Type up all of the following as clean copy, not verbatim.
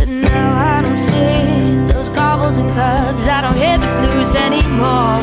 But now I don't see those cobbles and curbs. I don't hear the blues anymore.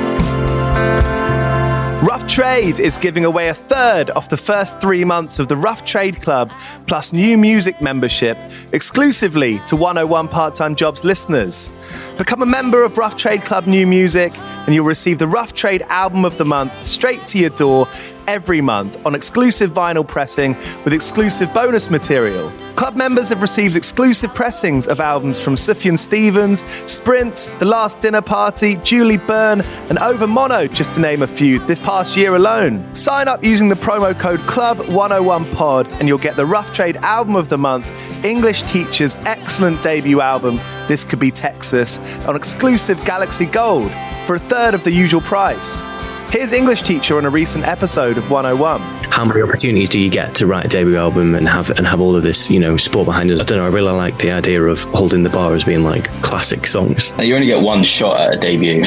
Rough Trade is giving away a third of the first 3 months of the Rough Trade Club plus new music membership exclusively to 101 Part-Time Jobs listeners. Become a member of Rough Trade Club New Music and you'll receive the Rough Trade Album of the Month straight to your door every month on exclusive vinyl pressing with exclusive bonus material. Club members have received exclusive pressings of albums from Sufjan Stevens, Sprints, The Last Dinner Party, Julie Byrne and Over Mono, just to name a few, this past year alone. Sign up using the promo code CLUB101POD and you'll get the Rough Trade Album of the Month, English Teacher's excellent debut album, This Could Be Texas, on exclusive Galaxy Gold for a third of the usual price. Here's English Teacher on a recent episode of 101. How many opportunities do you get to write a debut album and have all of this, sport behind us? I don't know, I really like the idea of holding the bar as being like classic songs. You only get one shot at a debut.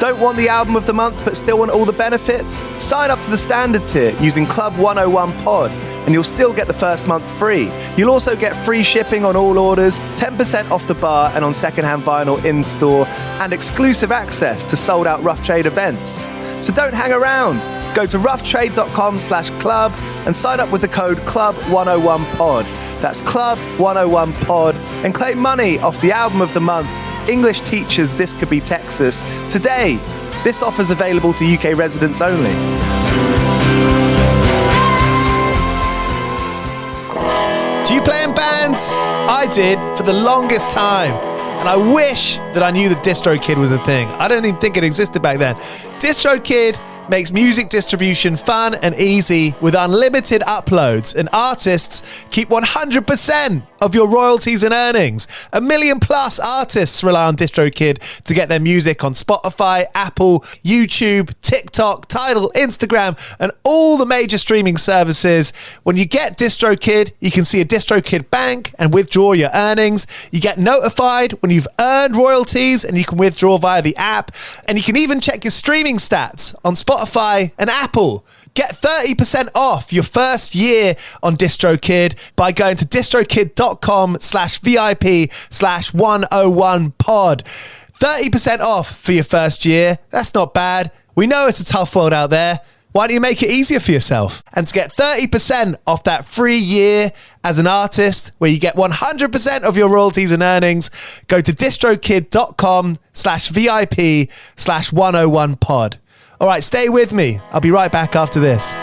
Don't want the album of the month but still want all the benefits? Sign up to the standard tier using Club 101 Pod and you'll still get the first month free. You'll also get free shipping on all orders, 10% off the bar and on secondhand vinyl in store, and exclusive access to sold out Rough Trade events. So don't hang around. Go to roughtrade.com/club and sign up with the code CLUB101POD. That's CLUB101POD and claim money off the album of the month, English Teachers This Could Be Texas, today. This offer's available to UK residents only. Do you play in bands? I did for the longest time. And I wish that I knew that DistroKid was a thing. I don't even think it existed back then. DistroKid makes music distribution fun and easy with unlimited uploads, and artists keep 100% of your royalties and earnings. 1 million plus artists rely on DistroKid to get their music on Spotify, Apple, YouTube, TikTok, Tidal, Instagram, and all the major streaming services. When you get DistroKid, you can see a DistroKid bank and withdraw your earnings. You get notified when you've earned royalties and you can withdraw via the app. And you can even check your streaming stats on Spotify and Apple. Get 30% off your first year on DistroKid by going to distrokid.com/VIP/101pod. 30% off for your first year. That's not bad. We know it's a tough world out there. Why don't you make it easier for yourself? And to get 30% off that free year as an artist, where you get 100% of your royalties and earnings, go to distrokid.com/VIP/101pod. All right, stay with me. I'll be right back after this.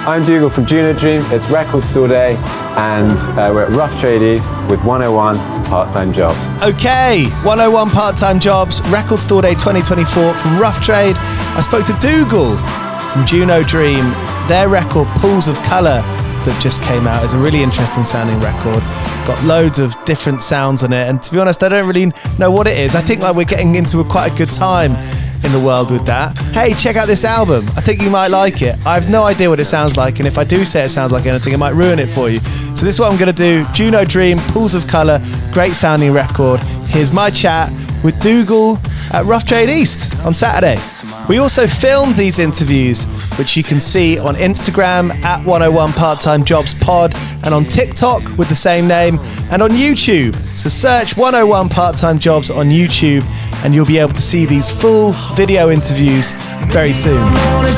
I'm Dougal from Junodream. It's Record Store Day, and we're at Rough Trade East with 101 Part-Time Jobs. Okay, 101 Part-Time Jobs, Record Store Day 2024 from Rough Trade. I spoke to Dougal from Junodream. Their record, Pools of Colour, that just came out, is a really interesting sounding record. Got loads of different sounds on it, and to be honest, I don't really know what it is. I think we're getting into quite a good time in the world with that. Hey, check out this album. I think you might like it. I have no idea what it sounds like, and if I do say it sounds like anything, it might ruin it for you. So this is what I'm going to do. Junodream, Pools of Colour, great sounding record. Here's my chat with Dougal at Rough Trade East on Saturday. We also filmed these interviews, which you can see on Instagram at 101 Part-Time Jobs Pod, and on TikTok with the same name, and on YouTube. So search 101 Part-Time Jobs on YouTube and you'll be able to see these full video interviews very soon. We've only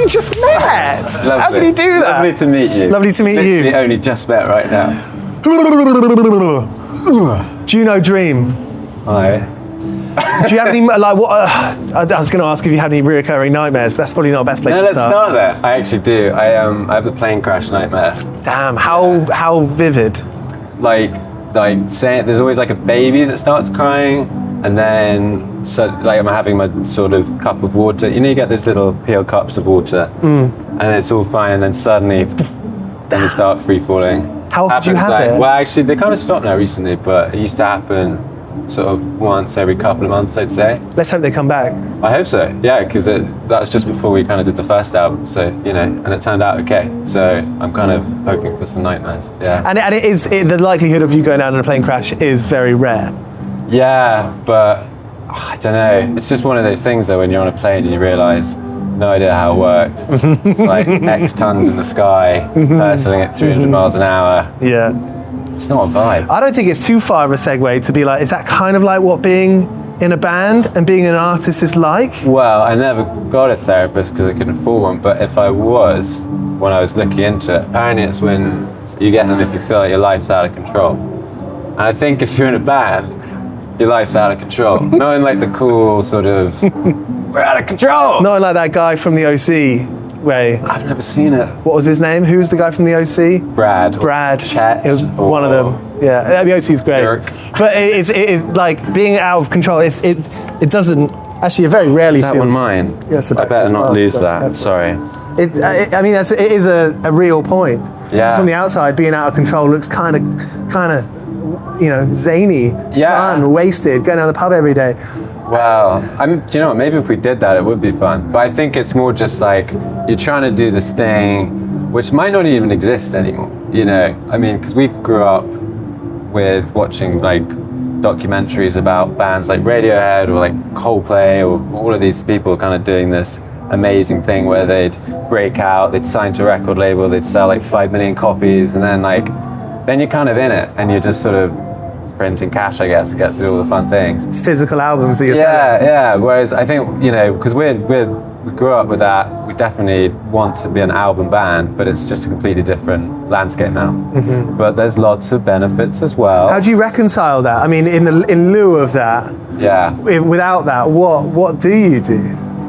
just met. Lovely. How can you do that? Lovely to meet you. Lovely to meet you. We only just met right now. Junodream. Hi. Do you have any, I was going to ask if you had any recurring nightmares, but that's probably not the best place to Let's start. start there. I actually do. I have the plane crash nightmare. Damn, how vivid? Like saying there's always like a baby that starts crying, and then I'm having my sort of cup of water. You get this little peel cups of water, and it's all fine, and then suddenly, then you start free falling. How often do you have it? Well, actually, they kind of stopped now recently, but it used to happen sort of once every couple of months, I'd say. Let's hope they come back. I hope so, yeah, because that was just before we kind of did the first album, so, and it turned out okay. So I'm kind of hoping for some nightmares, yeah. And it is, the likelihood of you going down in a plane crash is very rare. Yeah, but I don't know. It's just one of those things though, when you're on a plane and you realise no idea how it works. It's like X tons in the sky, hurtling at 300 miles an hour. Yeah. It's not a vibe. I don't think it's too far of a segue to be like, is that kind of like what being in a band and being an artist is like? Well, I never got a therapist because I couldn't afford one, but if I was, when I was looking into it, apparently it's when you get them if you feel like your life's out of control. And I think if you're in a band, your life's out of control. Not in like the cool sort of, we're out of control. Not like that guy from the OC way. I've never seen it. What was his name? Who's the guy from the OC? Brad. Chet. It was one of them. Yeah, the OC is great. Dirk. But it's like being out of control. It doesn't, actually it very rarely Is that feels. one mine? Yes, I better not lose that. Sorry. I mean, it is a real point. Yeah. Just from the outside, being out of control looks kind of, zany, fun, wasted, going down the pub every day. Wow. Do you know what? Maybe if we did that, it would be fun. But I think it's more just like you're trying to do this thing, which might not even exist anymore. You know, I mean, because we grew up with watching like documentaries about bands like Radiohead or like Coldplay or all of these people kind of doing this amazing thing where they'd break out, they'd sign to a record label, they'd sell like 5 million copies, and then you're kind of in it and you're just sort of printing cash, I guess, it gets to do all the fun things. It's physical albums that you're selling. Yeah. Whereas I think, because we grew up with that, we definitely want to be an album band, but it's just a completely different landscape now. Mm-hmm. But there's lots of benefits as well. How do you reconcile that? I mean, in lieu of that, without that, what do you do?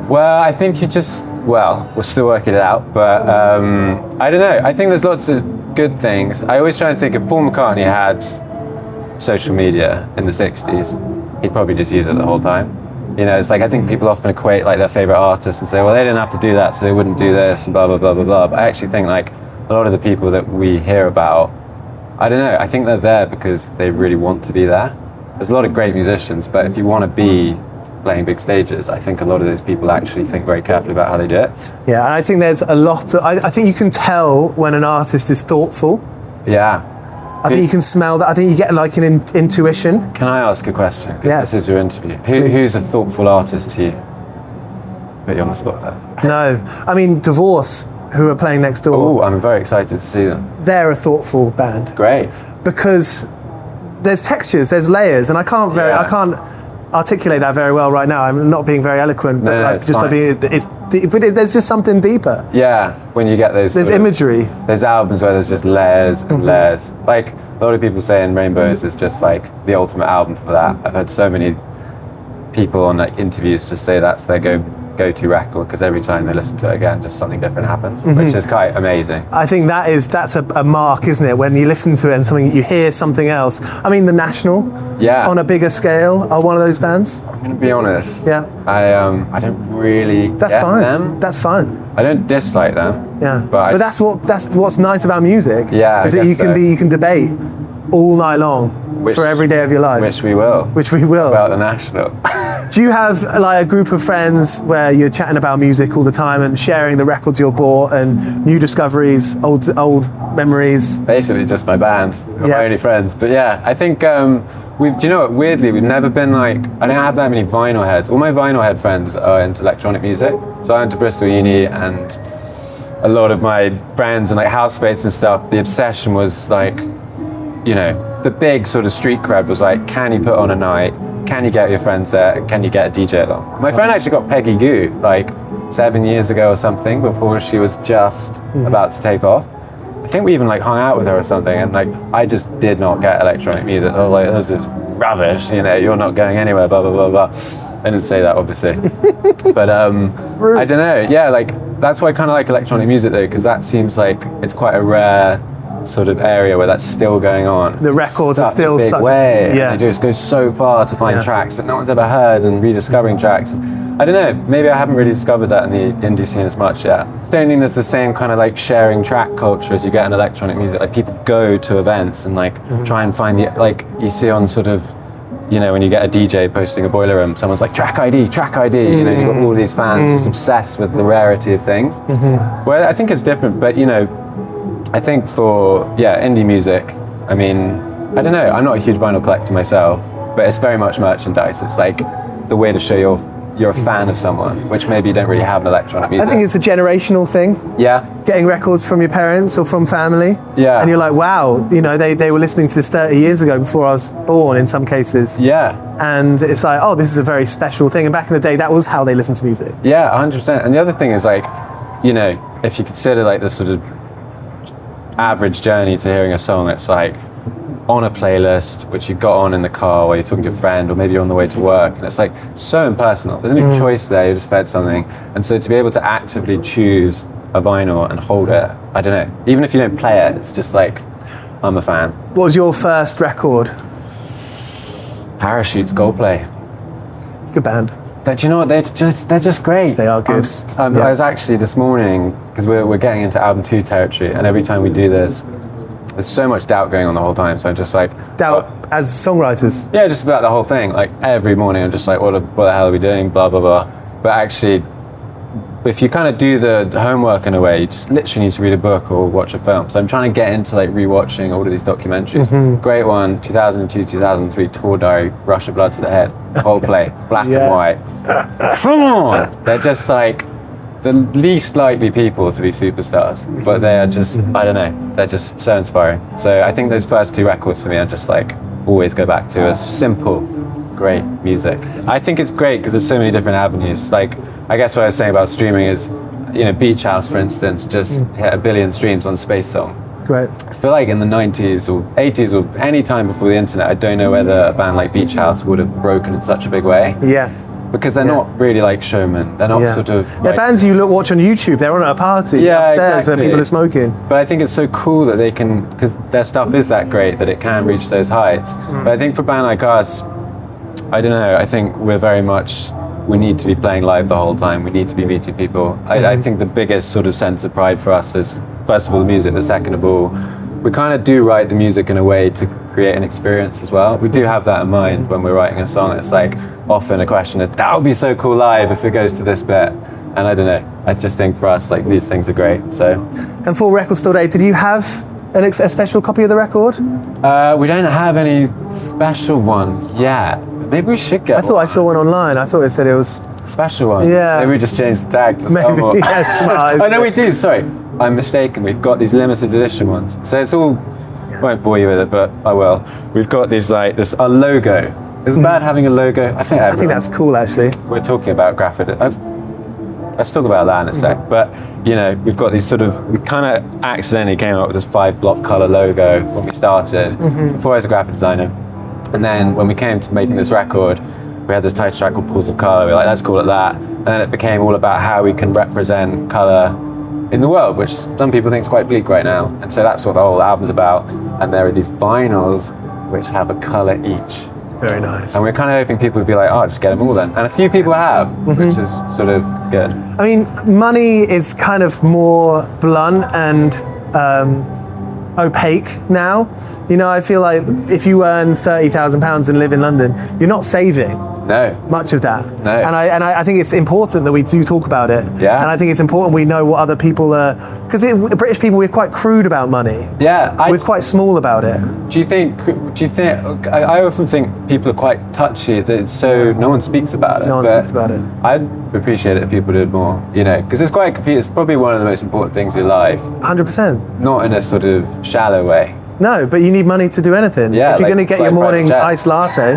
Well, I think we're still working it out, but I don't know. I think there's lots of good things. I always try and think if Paul McCartney had social media in the 60s, he'd probably just use it the whole time. It's like I think people often equate like their favorite artists and say, well, they didn't have to do that, so they wouldn't do this and blah, blah, blah, blah, blah. But I actually think like a lot of the people that we hear about, I don't know, I think they're there because they really want to be there. There's a lot of great musicians, but if you want to be playing big stages, I think a lot of those people actually think very carefully about how they do it. Yeah, and I think there's a lot I think you can tell when an artist is thoughtful. Yeah. I think you can smell that. I think you get like an intuition. Can I ask a question? Because Yeah. this is your interview. Who's a thoughtful artist to you? Put you on the spot there. No, I mean Divorce, who are playing next door. Oh, I'm very excited to see them. They're a thoughtful band Great. because there's textures, there's layers, and I can't articulate that very well right now. I'm not being very eloquent, but No, it's just by fine. being, there's just something deeper. Yeah, when you get those. There's sort of- imagery. There's albums where there's just layers and layers. Like a lot of people say in Rainbows is just like the ultimate album for that. I've heard so many people on like interviews just say that's their go-to record because every time they listen to it again, just something different happens, which is quite amazing. I think that's a mark, isn't it? When you listen to it and you hear something else. I mean, The National, on a bigger scale, are one of those bands. I'm gonna be honest. Yeah. I don't really That's get fine. them. That's fine. I don't dislike them. Yeah. But that's what's nice about music. Yeah, Is I that guess so. you can debate all night long for every day of your life. Which we will. About The National. Do you have like a group of friends where you're chatting about music all the time and sharing the records you bought and new discoveries, old memories? Basically just my band, Yeah. my only friends. But yeah, I think do you know what, weirdly, we've never been like, I don't have that many vinyl heads. All my vinyl head friends are into electronic music. So I went to Bristol Uni and a lot of my friends and like housemates and stuff, the obsession was like, the big sort of street cred was like, can you put on a night? Can you get your friends there? And can you get a DJ along? My friend actually got Peggy Goo like 7 years ago or something before she was just about to take off. I think we even like hung out with her or something, and like I just did not get electronic music. I was like, this is rubbish, you're not going anywhere, blah, blah, blah, blah. I didn't say that, obviously. But I don't know, yeah, like that's why I kind of like electronic music though, because that seems like it's quite a rare sort of area where that's still going on. The records are still a big such way. Yeah. And they just go so far to find tracks that no one's ever heard and rediscovering tracks. I don't know, maybe I haven't really discovered that in the indie scene as much yet. I don't think there's the same kind of like sharing track culture as you get in electronic music. Like people go to events and like try and find like you see on sort of, when you get a DJ posting a boiler room, someone's like track ID, you've got all these fans just obsessed with the rarity of things. Well, I think it's different, but I think for indie music, I mean, I don't know, I'm not a huge vinyl collector myself, but it's very much merchandise. It's like the way to show your you're a fan of someone, which maybe you don't really have in electronic music. I think it's a generational thing. Yeah. Getting records from your parents or from family. Yeah. And you're like, wow, you know, they were listening to this 30 years ago before I was born in some cases. Yeah. And it's like, oh, this is a very special thing. And back in the day, that was how they listened to music. Yeah, 100%. And the other thing is like, you know, if you consider like the sort of average journey to hearing a song, it's like on a playlist which you've got on in the car while you're talking to a friend, or maybe you're on the way to work, and it's like so impersonal. There's no choice there, you're just fed something. And so to be able to actively choose a vinyl and hold it, I don't know, even if you don't play it, it's just like, I'm a fan. What was your first record? Parachutes, Goldplay. Good band. But you know what, they're just great. They are good. I was actually this morning, because we're getting into album 2 territory, and every time we do this, there's so much doubt going on the whole time, so I'm just like... Doubt as songwriters? Yeah, just about the whole thing. Like every morning I'm just like, what the hell are we doing, blah, blah, blah. But actually, if you kind of do the homework in a way, you just literally need to read a book or watch a film. So I'm trying to get into like rewatching all of these documentaries. Great one, 2002, 2003, Tour Diary, Rush of Blood to the Head, Coldplay, black and white. Come on! They're just like the least likely people to be superstars, but they are just, I don't know, they're just so inspiring. So I think those first 2 records for me, I just like always go back to as simple, great music. I think it's great because there's so many different avenues. Like, I guess what I was saying about streaming is, you know, Beach House, for instance, just hit 1 billion streams on Space Song. Great. I feel like in the 90s or 80s or any time before the internet, I don't know whether a band like Beach House would have broken in such a big way. Yeah. Because they're not really like showmen. They're not sort of... They're like, bands you watch on YouTube. They're on at a party upstairs where people are smoking. But I think it's so cool that they can, because their stuff is that great that it can reach those heights. But I think for a band like us, I don't know, I think we're very much, we need to be playing live the whole time. We need to be meeting people. I think the biggest sort of sense of pride for us is, first of all, the music, but second of all, we kind of do write the music in a way to create an experience as well. We do have that in mind when we're writing a song. It's like often a question of, that would be so cool live if it goes to this bit. And I don't know, I just think for us, like, these things are great, so. And for Record Store Day, did you have a special copy of the record? We don't have any special one yet. Maybe we should get I thought I saw one online. I thought it said it was... Special one? Yeah. Maybe we just changed the tag to Maybe, Star yeah, smart. Oh no, we do, sorry. I'm mistaken, we've got these limited edition ones. So it's all, I won't bore you with it, but I will. We've got these like, a logo. Is it bad having a logo? I think that's cool, actually. We're talking about graphic. Let's talk about that in a sec. But, you know, we've got these sort of, we kind of accidentally came up with this 5-block color logo when we started, before I was a graphic designer. And then when we came to making this record, we had this title track called Pools of Colour. We were like, let's call it that. And then it became all about how we can represent colour in the world, which some people think is quite bleak right now. And so that's what the whole album's about. And there are these vinyls which have a colour each. Very nice. And we're kind of hoping people would be like, oh, just get them all then. And a few people have, which is sort of good. I mean, money is kind of more blunt and opaque now. You know, I feel like if you earn £30,000 and live in London, you're not saving much of that. No. And I think it's important that we do talk about it. Yeah. And I think it's important we know what other people are, because British people, we're quite crude about money. Yeah. We're quite small about it. Do you think, I often think people are quite touchy, that no one speaks about it. No one speaks about it. I'd appreciate it if people did more, you know, because it's quite confusing. It's probably one of the most important things in life. 100%. Not in a sort of shallow way. No, but you need money to do anything. Yeah, if you're like going to get your morning iced latte,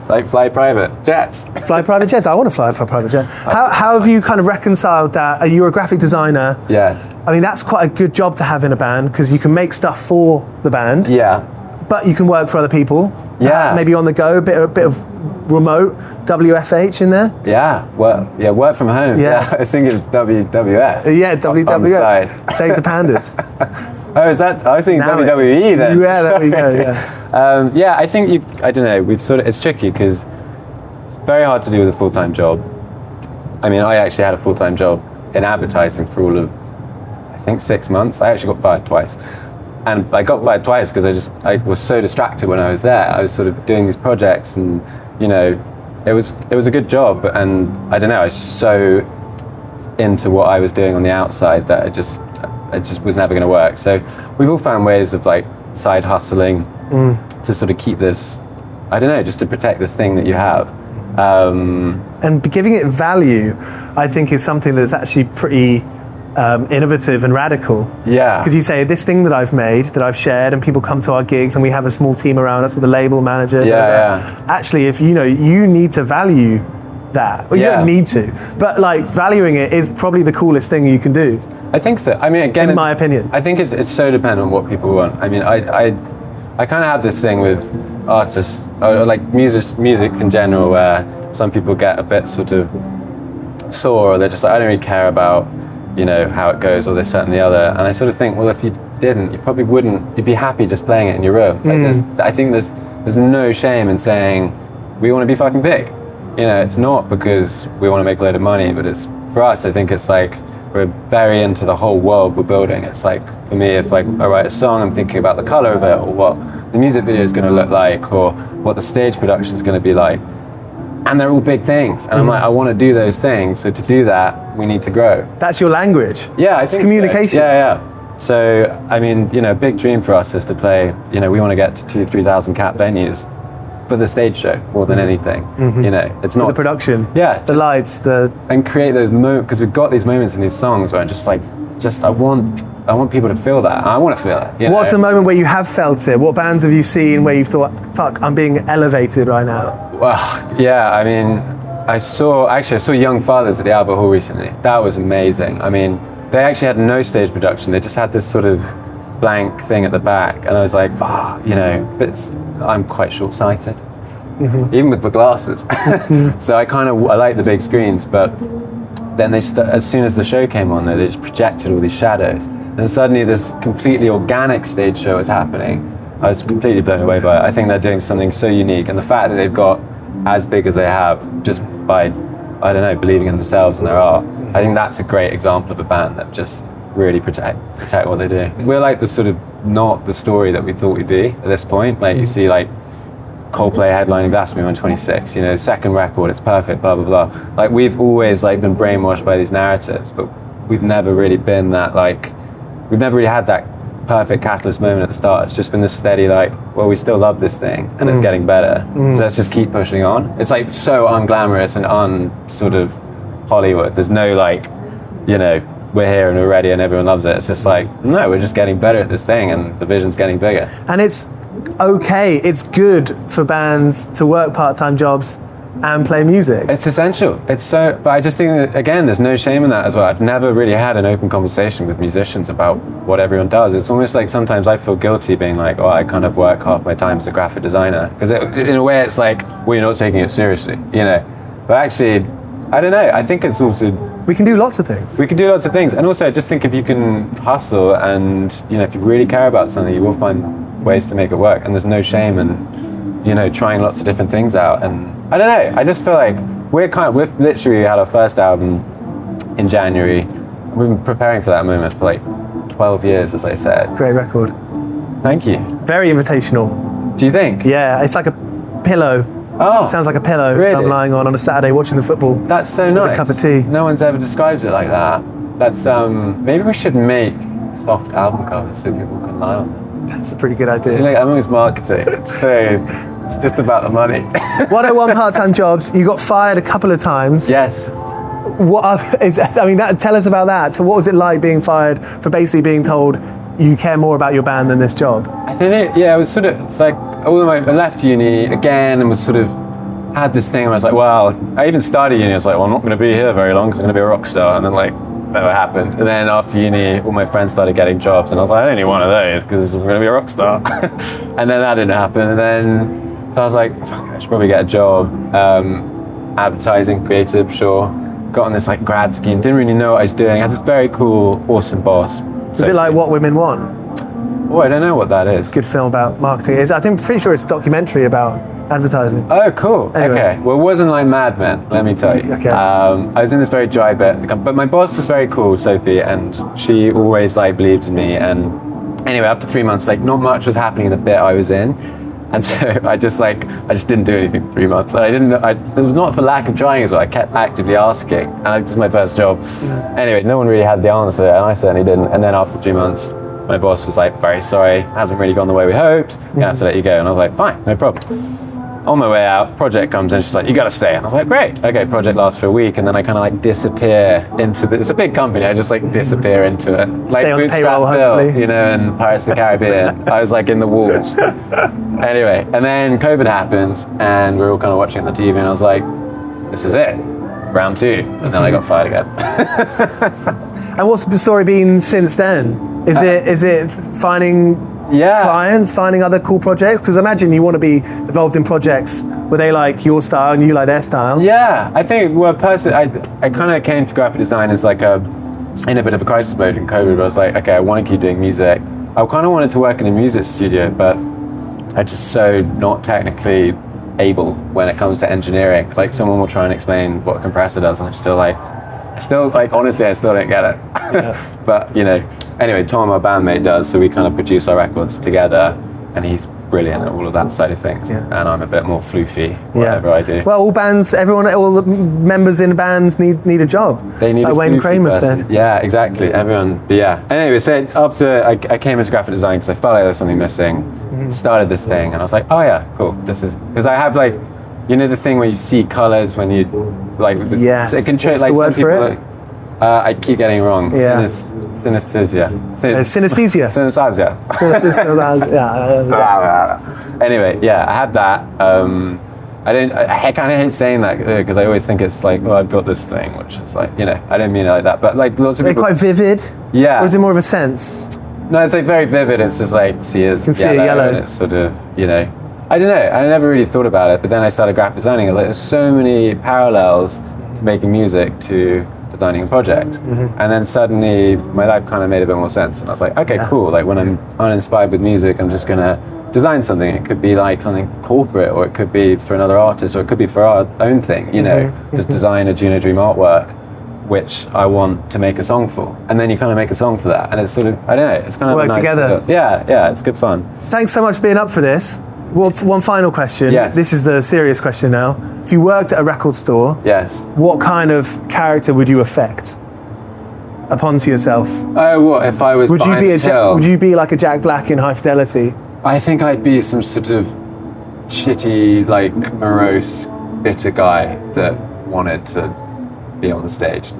like fly private jets. Fly private jets. I want to fly for a private jet. How have you kind of reconciled that? You're a graphic designer. Yes. I mean, that's quite a good job to have in a band because you can make stuff for the band. Yeah. But you can work for other people. Yeah. Maybe on the go, a bit of remote WFH in there. Yeah. Work from home. Yeah. I was thinking WWF. Yeah, WWF. Save the pandas. Oh, is that? I was thinking Now WWE then. Yeah, there we go. Yeah. Yeah, I think I don't know. We've sort of. It's tricky because it's very hard to do with a full-time job. I mean, I actually had a full-time job in advertising for all of, I think, 6 months. I actually got fired twice, and I got fired twice because I was so distracted when I was there. I was sort of doing these projects, and you know, it was a good job, and I don't know. I was so into what I was doing on the outside that it just was never going to work. So we've all found ways of like side hustling to sort of keep this, I don't know, just to protect this thing that you have. And giving it value, I think, is something that's actually pretty innovative and radical. Yeah. Because you say, this thing that I've made, that I've shared, and people come to our gigs, and we have a small team around us with a label manager. Yeah. Actually, if you need to value that. Well, you don't need to, but like valuing it is probably the coolest thing you can do. I think so. I mean, again, in my opinion, I think it's so dependent on what people want. I mean, I kind of have this thing with artists, or like music in general, where some people get a bit sort of sore, or they're just like, I don't really care about, how it goes, or this, that, and the other. And I sort of think, well, if you didn't, you probably wouldn't. You'd be happy just playing it in your room. Like I think there's no shame in saying we want to be fucking big. It's not because we want to make a load of money, but it's for us. I think it's like we're very into the whole world we're building. It's like, for me, if like I write a song, I'm thinking about the color of it, or what the music video is going to look like, or what the stage production is going to be like. And they're all big things. And I'm like, I want to do those things. So to do that, we need to grow. That's your language. Yeah, I think it's communication. So. Yeah. So, I mean, a big dream for us is to play, we want to get to 2,000-3,000 cap venues for the stage show more than anything. It's not the production. Yeah. The lights, and create those moments, because we've got these moments in these songs where I'm just I want people to feel that. I want to feel it. What's the moment where you have felt it? What bands have you seen where you've thought, fuck, I'm being elevated right now? Well, yeah, I mean, I saw Young Fathers at the Albert Hall recently. That was amazing. I mean, they actually had no stage production. They just had this sort of blank thing at the back. And I was like, but I'm quite short-sighted, even with my glasses. So I like the big screens, but then as soon as the show came on, they just projected all these shadows. And suddenly this completely organic stage show is happening. I was completely blown away by it. I think they're doing something so unique. And the fact that they've got as big as they have just by, believing in themselves and their art, I think that's a great example of a band that just really protect what they do. We're like the sort of not the story that we thought we'd be at this point. Like you see like Coldplay headlining Glastonbury on 26, second record, it's perfect, blah, blah, blah. Like we've always like been brainwashed by these narratives, but we've never really been that we've never really had that perfect catalyst moment at the start. It's just been this steady we still love this thing and it's getting better. So let's just keep pushing on. It's like so unglamorous and sort of Hollywood. There's no we're here and we're ready and everyone loves it. It's just no, we're just getting better at this thing and the vision's getting bigger. And it's okay, it's good for bands to work part-time jobs and play music. It's essential. But I just think that, again, there's no shame in that as well. I've never really had an open conversation with musicians about what everyone does. It's almost like sometimes I feel guilty being like, I kind of work half my time as a graphic designer. Because in a way it's like, well, you're not taking it seriously, But actually, I don't know. I think it's also... We can do lots of things. We can do lots of things. And also, I just think if you can hustle and, if you really care about something, you will find ways to make it work. And there's no shame in, trying lots of different things out. And I don't know. I just feel like we've literally had our first album in January. We've been preparing for that moment for 12 years, as I said. Great record. Thank you. Very invitational. Do you think? Yeah, it's like a pillow. Oh, it sounds like a pillow really? I'm lying on a Saturday watching the football. That's so nice. With a cup of tea. No one's ever described it like that. That's maybe we should make soft album covers so people can lie on them. That's a pretty good idea. See, I'm always marketing, so it's just about the money. 101 part-time jobs. You got fired a couple of times. Yes. Tell us about that. So what was it like being fired for basically being told you care more about your band than this job? I think it was sort of, it's like, I left uni again and was sort of, had this thing where I was like, well, I even started uni, I was like, well, I'm not going to be here very long because I'm going to be a rock star. And then never happened. And then after uni, all my friends started getting jobs and I was like, I don't need one of those because I'm going to be a rock star. And then that didn't happen. And then, so I was like, fuck, I should probably get a job. Advertising, creative, sure. Got on this grad scheme, didn't really know what I was doing. I had this very cool, awesome boss. Was it like What Women Want? Oh, I don't know what that is. Good film about marketing. I'm pretty sure it's a documentary about advertising. Oh, cool. Anyway. Okay. Well, it wasn't like Mad Men, let me tell you. Okay. I was in this very dry bit, but my boss was very cool, Sophie, and she always believed in me. And anyway, after 3 months, not much was happening in the bit I was in. And so I just didn't do anything for 3 months. And it was not for lack of trying as well. I kept actively asking, and it was my first job. Yeah. Anyway, no one really had the answer, and I certainly didn't. And then after 3 months, my boss was very sorry, hasn't really gone the way we hoped. Gonna have to let you go. And I was like, fine, no problem. on my way out, project comes in, she's like, you gotta stay. And I was like, great, okay, project lasts for a week, and then I kind of like disappear into it's a big company, I just like disappear into it. Like Stay on the payroll, Bootstrap Bill, hopefully. you know, and Pirates of the Caribbean. I was like in the walls. Anyway, and then COVID happened, and we were all kind of watching the TV, and I was like, this is it, round 2. And then I got fired again. And what's the story been since then? Is it finding clients, finding other cool projects? Because I imagine you want to be involved in projects where they like your style and you like their style. Yeah, I think, well, personally, I kind of came to graphic design as like in a bit of a crisis mode in COVID, where I was like, okay, I want to keep doing music. I kind of wanted to work in a music studio, but I'm just so not technically able when it comes to engineering. Like, someone will try and explain what a compressor does, and I'm still like, honestly, I still don't get it. Yeah. But, you know, anyway, Tom, our bandmate, does, so we kind of produce our records together, and he's brilliant at all of that side of things. Yeah. And I'm a bit more floofy, whatever I do. Well, all the members in bands need a job. They need like a Wayne Kramer person. said. Yeah, exactly, everyone, but yeah. Anyway, so after I came into graphic design because I felt like there was something missing, started this thing, and I was like, oh yeah, cool, this is, because I have like, you know the thing where you see colors when you, like, yes. it can What's the word for it? I keep getting it wrong. Yeah. Synesthesia. Synesthesia. Synesthesia. Anyway, yeah, I had that. I kind of hate saying that because I always think it's like, well, I've got this thing, which is like, you know, I don't mean it like that, but like lots of people. They're quite vivid. Yeah. Or is it more of a sense? No, it's like very vivid. It's just like, see it yellow. And it's sort of, you know, I don't know. I never really thought about it, but then I started graphic designing. I was like, there's so many parallels to making music to designing a project. And then suddenly my life kind of made a bit more sense. And I was like, okay, cool. Like when I'm uninspired with music, I'm just going to design something. It could be like something corporate, or it could be for another artist, or it could be for our own thing, you know, just design a Junodream artwork, which I want to make a song for. And then you kind of make a song for that. And it's sort of, I don't know, it's kind of work a nice together. Yeah, it's good fun. Thanks so much for being up for this. Well, one final question. Yes. This is the serious question now. If you worked at a record store, Yes. what kind of character would you affect upon to yourself? Oh, what if I was Would you behind be the till? would you be like a Jack Black in High Fidelity? I think I'd be some sort of shitty, like, morose, bitter guy that wanted to be on the stage.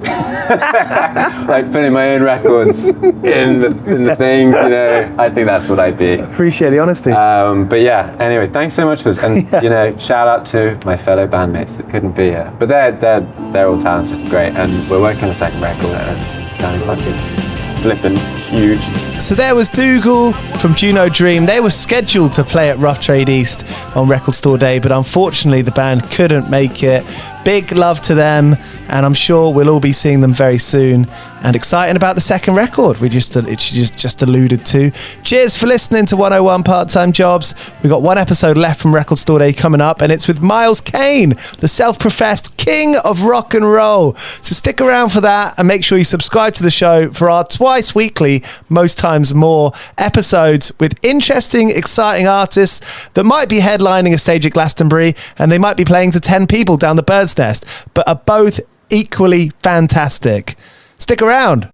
Like putting my own records in the things, you know. I think that's what I'd be. Appreciate the honesty. But yeah, anyway, thanks so much for this. And you know, shout out to my fellow bandmates that couldn't be here. But they're all talented and great, and we're working on a second record, and it's sounding fucking flipping huge. So there was Dougal from Junodream. They were scheduled to play at Rough Trade East on Record Store Day, but unfortunately the band couldn't make it. Big love to them, and I'm sure we'll all be seeing them very soon. And excited about the second record we just alluded to. Cheers for listening to 101 Part-Time Jobs. We've got one episode left from Record Store Day coming up, and it's with Miles Kane, the self-professed king of rock and roll. So stick around for that, and make sure you subscribe to the show for our twice weekly, most times more, episodes with interesting, exciting artists that might be headlining a stage at Glastonbury, and they might be playing to 10 people down the Bird's Nest, but are both equally fantastic. Stick around.